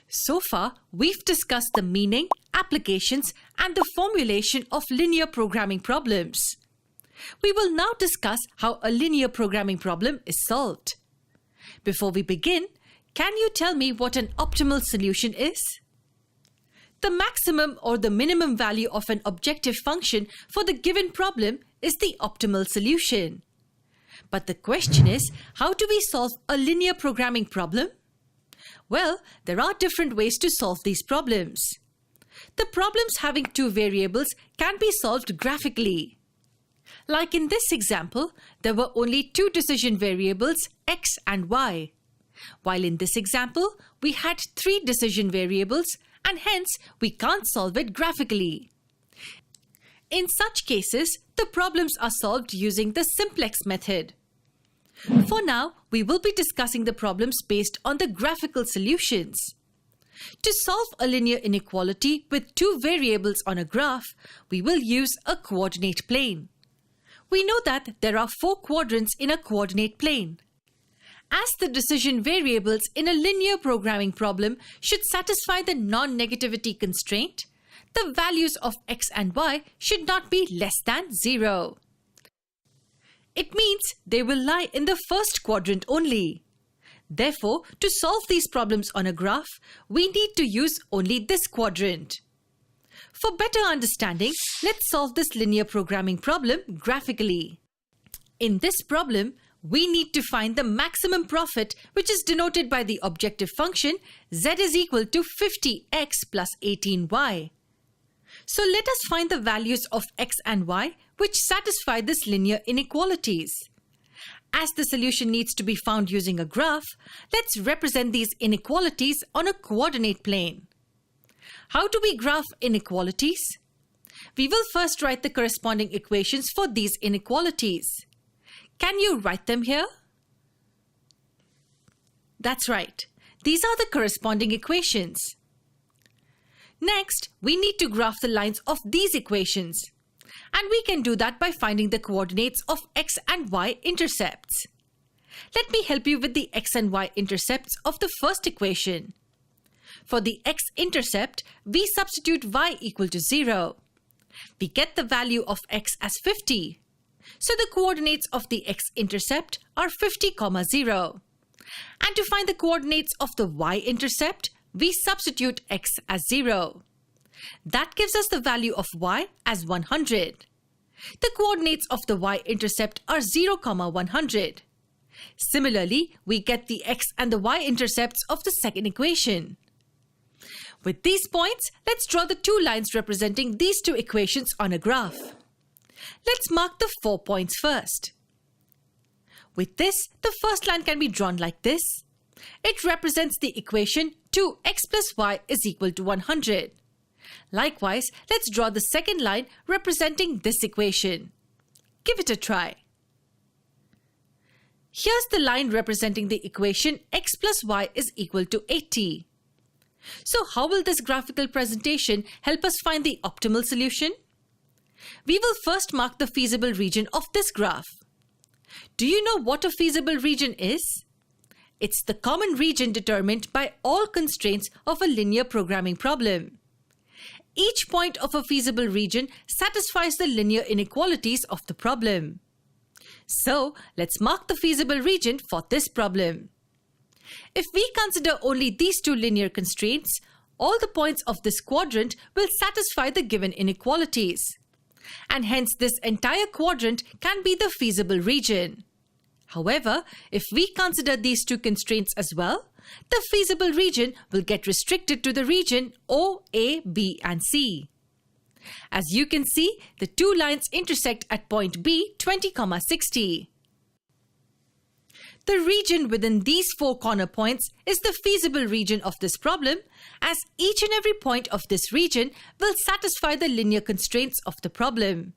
So far, we've discussed the meaning, applications, and the formulation of linear programming problems. We will now discuss how a linear programming problem is solved. Before we begin, can you tell me what an optimal solution is? The maximum or the minimum value of an objective function for the given problem is the optimal solution. But the question is, how do we solve a linear programming problem? Well, there are different ways to solve these problems. The problems having two variables can be solved graphically. Like in this example, there were only two decision variables, x and y. While in this example, we had three decision variables, and hence we can't solve it graphically. In such cases, the problems are solved using the simplex method. For now, we will be discussing the problems based on the graphical solutions. To solve a linear inequality with two variables on a graph, we will use a coordinate plane. We know that there are four quadrants in a coordinate plane. As the decision variables in a linear programming problem should satisfy the non-negativity constraint, the values of x and y should not be less than 0. It means they will lie in the first quadrant only. Therefore, to solve these problems on a graph, we need to use only this quadrant. For better understanding, let's solve this linear programming problem graphically. In this problem, we need to find the maximum profit, which is denoted by the objective function z is equal to 50x plus 18y. So let us find the values of x and y which satisfy this linear inequalities. As the solution needs to be found using a graph, let's represent these inequalities on a coordinate plane. How do we graph inequalities? We will first write the corresponding equations for these inequalities. Can you write them here? That's right. These are the corresponding equations. Next, we need to graph the lines of these equations. And we can do that by finding the coordinates of x and y intercepts. Let me help you with the x and y intercepts of the first equation. For the x-intercept, we substitute y equal to 0. We get the value of x as 50. So the coordinates of the x-intercept are 50, 0. And to find the coordinates of the y-intercept, we substitute x as 0. That gives us the value of y as 100. The coordinates of the y-intercept are 0, 100. Similarly, we get the x and the y-intercepts of the second equation. With these points, let's draw the two lines representing these two equations on a graph. Let's mark the 4 points first. With this, the first line can be drawn like this. It represents the equation 2x plus y is equal to 100. Likewise, let's draw the second line representing this equation. Give it a try. Here's the line representing the equation x plus y is equal to 80. So how will this graphical presentation help us find the optimal solution? We will first mark the feasible region of this graph. Do you know what a feasible region is? It's the common region determined by all constraints of a linear programming problem. Each point of a feasible region satisfies the linear inequalities of the problem. So, let's mark the feasible region for this problem. If we consider only these two linear constraints, all the points of this quadrant will satisfy the given inequalities. And hence this entire quadrant can be the feasible region. However, if we consider these two constraints as well, the feasible region will get restricted to the region O, A, B, and C. As you can see, the two lines intersect at point B 20, 60. The region within these four corner points is the feasible region of this problem, as each and every point of this region will satisfy the linear constraints of the problem.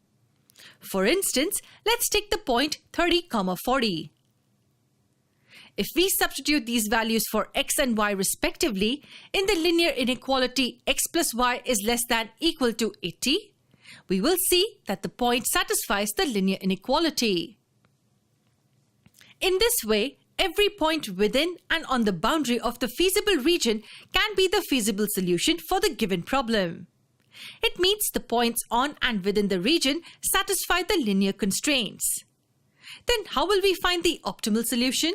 For instance, let's take the point 30, 40. If we substitute these values for x and y respectively in the linear inequality x plus y is less than equal to 80, we will see that the point satisfies the linear inequality. In this way, every point within and on the boundary of the feasible region can be the feasible solution for the given problem. It means the points on and within the region satisfy the linear constraints. Then how will we find the optimal solution?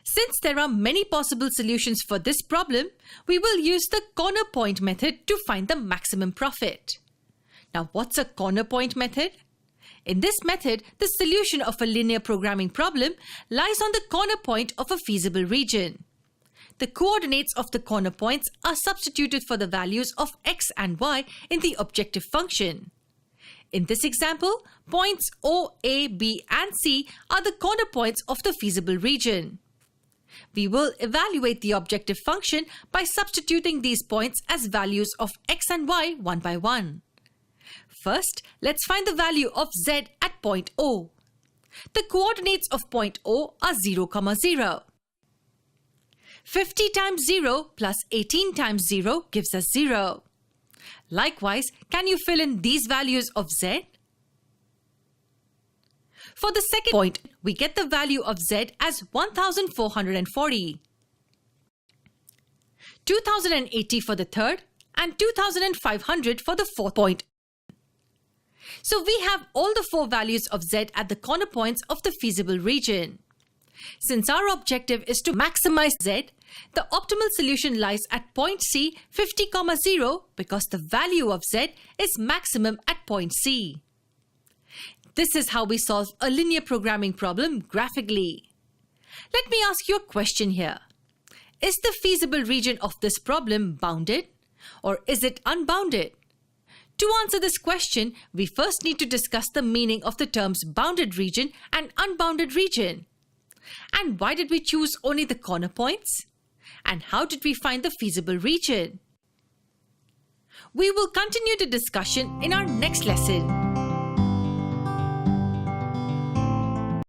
Since there are many possible solutions for this problem, we will use the corner point method to find the maximum profit. Now, what's a corner point method? In this method, the solution of a linear programming problem lies on the corner point of a feasible region. The coordinates of the corner points are substituted for the values of x and y in the objective function. In this example, points O, A, B, and C are the corner points of the feasible region. We will evaluate the objective function by substituting these points as values of x and y one by one. First, let's find the value of z at point O. The coordinates of point O are 0, 0. 50 times 0 plus 18 times 0 gives us 0. Likewise, can you fill in these values of z? For the second point, we get the value of z as 1440, 2080 for the third, and 2500 for the fourth point. So we have all the four values of z at the corner points of the feasible region. Since our objective is to maximize z, the optimal solution lies at point C 50, 0 because the value of z is maximum at point C. This is how we solve a linear programming problem graphically. Let me ask you a question here. Is the feasible region of this problem bounded, or is it unbounded? To answer this question, we first need to discuss the meaning of the terms bounded region and unbounded region. And why did we choose only the corner points? And how did we find the feasible region? We will continue the discussion in our next lesson.